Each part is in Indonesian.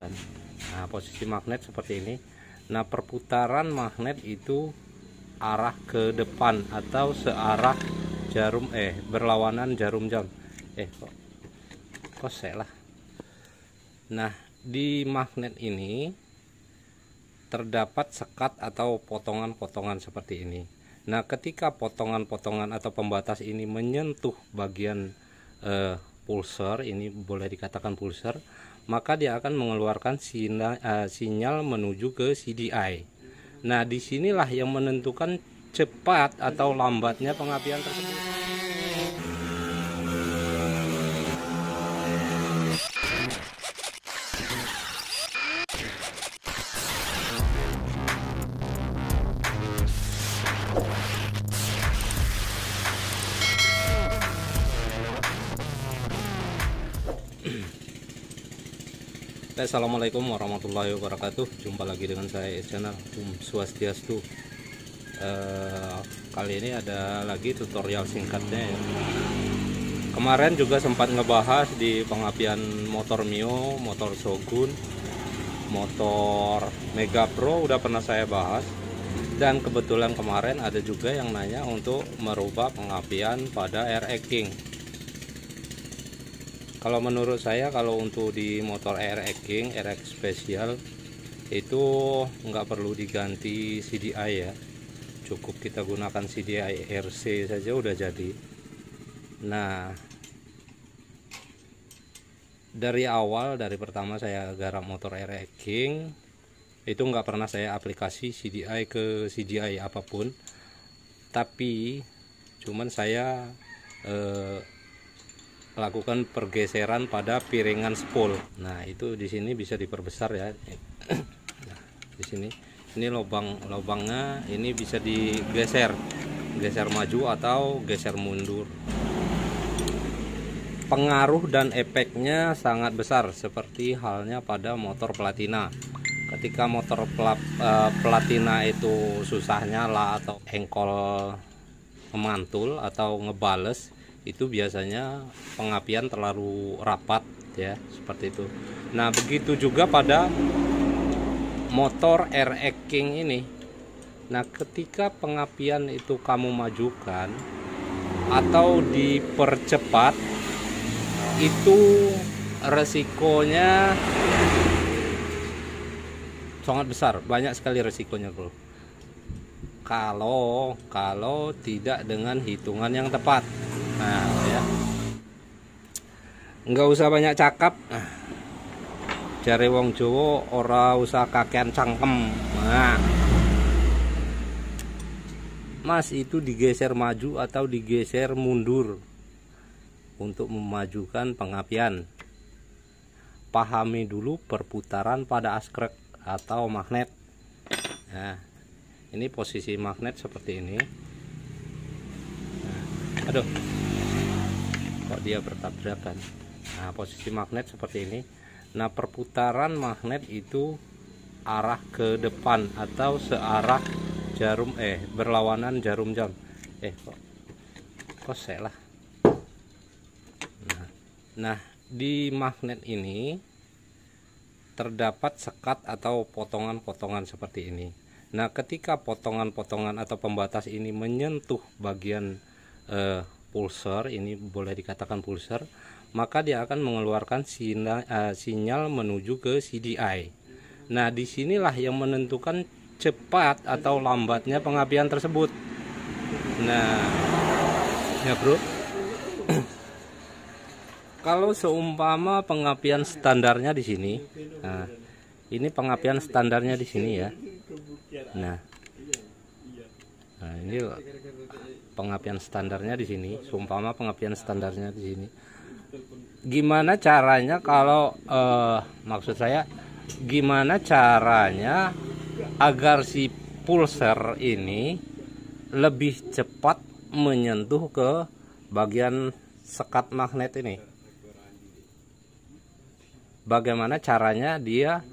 Nah, posisi magnet seperti ini. Nah, perputaran magnet itu arah ke depan atau searah jarum berlawanan jarum jam. Kok lah. Nah, di magnet ini terdapat sekat atau potongan-potongan seperti ini. Nah, ketika potongan-potongan atau pembatas ini menyentuh bagian pulser, ini boleh dikatakan pulser, maka dia akan mengeluarkan sinyal menuju ke CDI. Nah, disinilah yang menentukan cepat atau lambatnya pengapian tersebut. Assalamualaikum warahmatullahi wabarakatuh. Jumpa lagi dengan saya channel Swastiastu. Kali ini ada lagi tutorial singkatnya ya. Kemarin juga sempat ngebahas di pengapian motor Mio, motor Shogun, motor Mega Pro udah pernah saya bahas. Dan kebetulan kemarin ada juga yang nanya untuk merubah pengapian pada RX-King. Kalau menurut saya, kalau untuk di motor RX-King, RX Special itu nggak perlu diganti CDI ya, cukup kita gunakan CDI RC saja udah jadi. Nah, dari awal, dari pertama saya garap motor RX-King itu nggak pernah saya aplikasi CDI ke CDI apapun, tapi cuman saya lakukan pergeseran pada piringan spool. Nah, itu di sini bisa diperbesar ya. Nah, di sini ini lubangnya ini bisa geser maju atau geser mundur. Pengaruh dan efeknya sangat besar, seperti halnya pada motor Platina. Ketika motor Platina itu susah nyala atau engkol memantul atau ngebales, itu biasanya pengapian terlalu rapat ya, seperti itu. Nah, begitu juga pada motor RX-King ini. Nah, ketika pengapian itu kamu majukan atau dipercepat, itu resikonya sangat besar, banyak sekali resikonya bro. Kalau tidak dengan hitungan yang tepat. Nah ya, nggak usah banyak cakap. Jare wong Jawa ora usah kakean cangkem. Nah, Mas, itu digeser maju atau digeser mundur untuk memajukan pengapian. Pahami dulu perputaran pada askrek atau magnet. Nah, ini posisi magnet seperti ini. Nah, aduh, kok dia bertabrakan. Nah, posisi magnet seperti ini. Nah, perputaran magnet itu arah ke depan atau searah jarum berlawanan jarum jam. Kok lah. Nah, di magnet ini terdapat sekat atau potongan-potongan seperti ini. Nah, ketika potongan-potongan atau pembatas ini menyentuh bagian pulser, ini boleh dikatakan pulser, maka dia akan mengeluarkan sinyal menuju ke CDI. Nah, disinilah yang menentukan cepat atau lambatnya pengapian tersebut. Nah, ya bro, kalau seumpama pengapian standarnya di sini, nah, ini pengapian standarnya di sini ya. Nah, ini pengapian standarnya di sini. Seumpama pengapian standarnya di sini. Gimana caranya kalau maksud saya, gimana caranya agar si pulser ini lebih cepat menyentuh ke bagian sekat magnet ini? Bagaimana caranya dia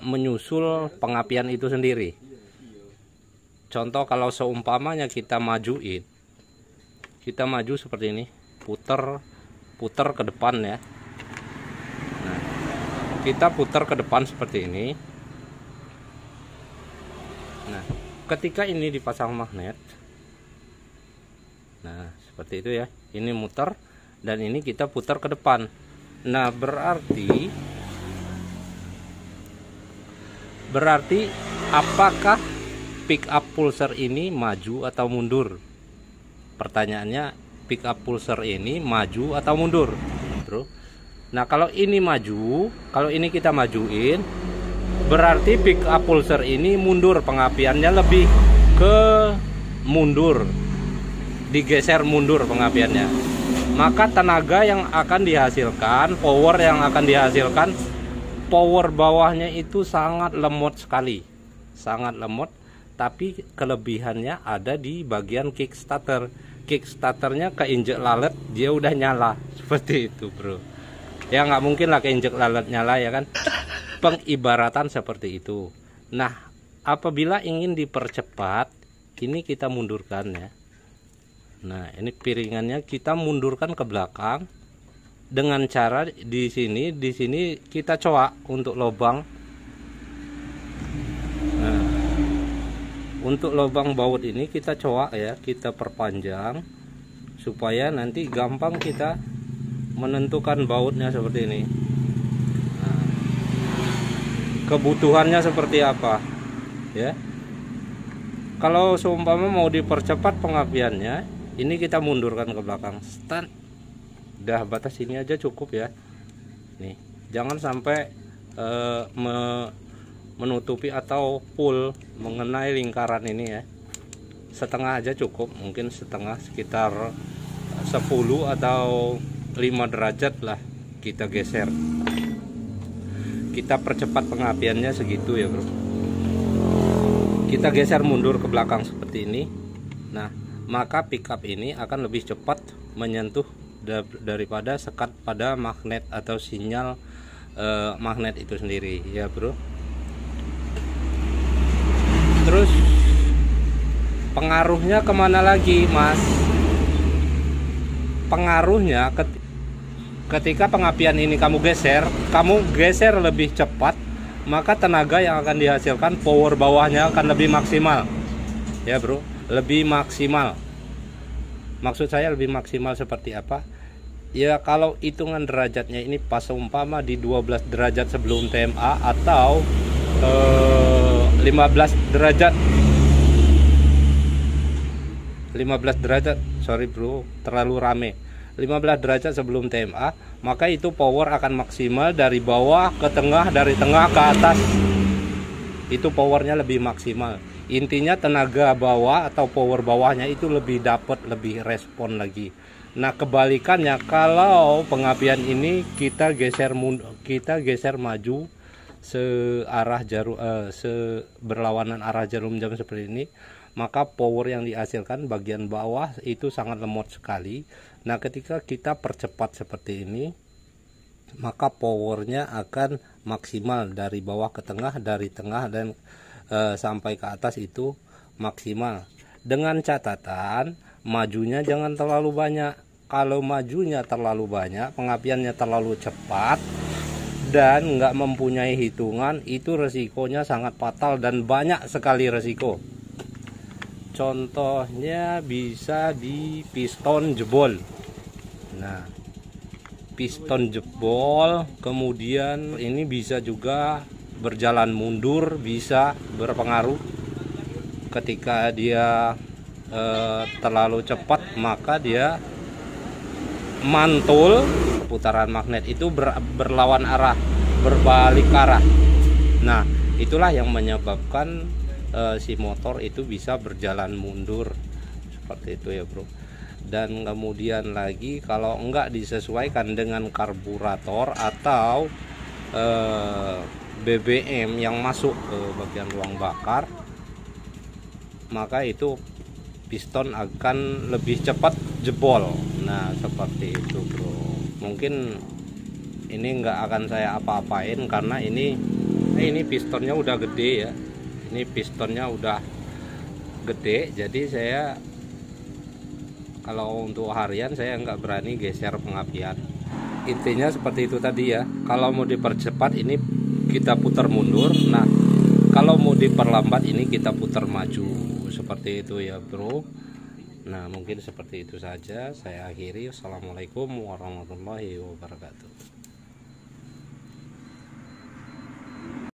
menyusul pengapian itu sendiri? Contoh, kalau seumpamanya kita maju seperti ini, puter ke depan ya. Nah, kita putar ke depan seperti ini. Nah, ketika ini dipasang magnet, nah seperti itu ya, ini muter dan ini kita putar ke depan. Nah, berarti apakah pick up pulser ini maju atau mundur? Pertanyaannya, pick up pulser ini maju atau mundur, bro? Nah, kalau ini maju, kalau ini kita majuin, berarti pick up pulser ini mundur, pengapiannya lebih ke mundur, digeser mundur pengapiannya. Maka tenaga yang akan dihasilkan, power yang akan dihasilkan, power bawahnya itu sangat lemot sekali, sangat lemot. Tapi kelebihannya ada di bagian kickstarter. Kickstarternya keinjek lalat dia udah nyala, seperti itu, bro. Ya nggak mungkin lah keinjek lalat nyala, ya kan? Pengibaratan seperti itu. Nah, apabila ingin dipercepat, ini kita mundurkan ya. Nah, ini piringannya kita mundurkan ke belakang dengan cara di sini kita coak untuk lubang. Nah, untuk lubang baut ini kita coak ya, kita perpanjang supaya nanti gampang kita menentukan bautnya seperti ini. Nah, kebutuhannya seperti apa ya? Kalau seumpama mau dipercepat pengapiannya, ini kita mundurkan ke belakang, stand. Udah batas ini aja cukup ya. Nih, jangan sampai menutupi atau full mengenai lingkaran ini ya. Setengah aja cukup, mungkin setengah, sekitar 10 atau 5 derajat lah kita geser. Kita percepat pengapiannya segitu ya, bro. Kita geser mundur ke belakang seperti ini. Nah, maka pickup ini akan lebih cepat menyentuh daripada sekat pada magnet atau sinyal magnet itu sendiri ya, bro. Terus pengaruhnya kemana lagi, mas? Pengaruhnya ketika pengapian ini kamu geser lebih cepat, maka tenaga yang akan dihasilkan, power bawahnya akan lebih maksimal ya, bro. Lebih maksimal, maksud saya lebih maksimal seperti apa ya? Kalau hitungan derajatnya ini pas umpama di 12 derajat sebelum TMA atau 15 derajat, sorry bro, terlalu rame. 15 derajat sebelum TMA, maka itu power akan maksimal dari bawah ke tengah, dari tengah ke atas. Itu powernya lebih maksimal. Intinya tenaga bawah atau power bawahnya itu lebih dapat, lebih respon lagi. Nah, kebalikannya kalau pengapian ini kita geser maju searah jarum, berlawanan arah jarum jam seperti ini, maka power yang dihasilkan bagian bawah itu sangat lemot sekali. Nah, ketika kita percepat seperti ini, maka powernya akan maksimal dari bawah ke tengah, dari tengah dan sampai ke atas itu maksimal. Dengan catatan majunya jangan terlalu banyak. Kalau majunya terlalu banyak, pengapiannya terlalu cepat dan nggak mempunyai hitungan, itu resikonya sangat fatal dan banyak sekali resiko. Contohnya bisa di piston jebol. Nah, piston jebol, kemudian ini bisa juga berjalan mundur, bisa berpengaruh. Ketika dia terlalu cepat, maka dia mantul, putaran magnet itu berlawan arah, berbalik arah. Nah, itulah yang menyebabkan si motor itu bisa berjalan mundur seperti itu ya, bro. Dan kemudian lagi kalau enggak disesuaikan dengan karburator atau BBM yang masuk ke bagian ruang bakar, maka itu piston akan lebih cepat jebol. Nah, seperti itu, bro. Mungkin ini nggak akan saya apa-apain karena ini pistonnya udah gede ya. Ini pistonnya udah gede, jadi saya kalau untuk harian saya nggak berani geser pengapian. intinya seperti itu tadi ya. Kalau mau dipercepat ini kita putar mundur, nah kalau mau diperlambat ini kita putar maju, seperti itu ya bro. Nah mungkin seperti itu saja, saya akhiri. Assalamualaikum warahmatullahi wabarakatuh.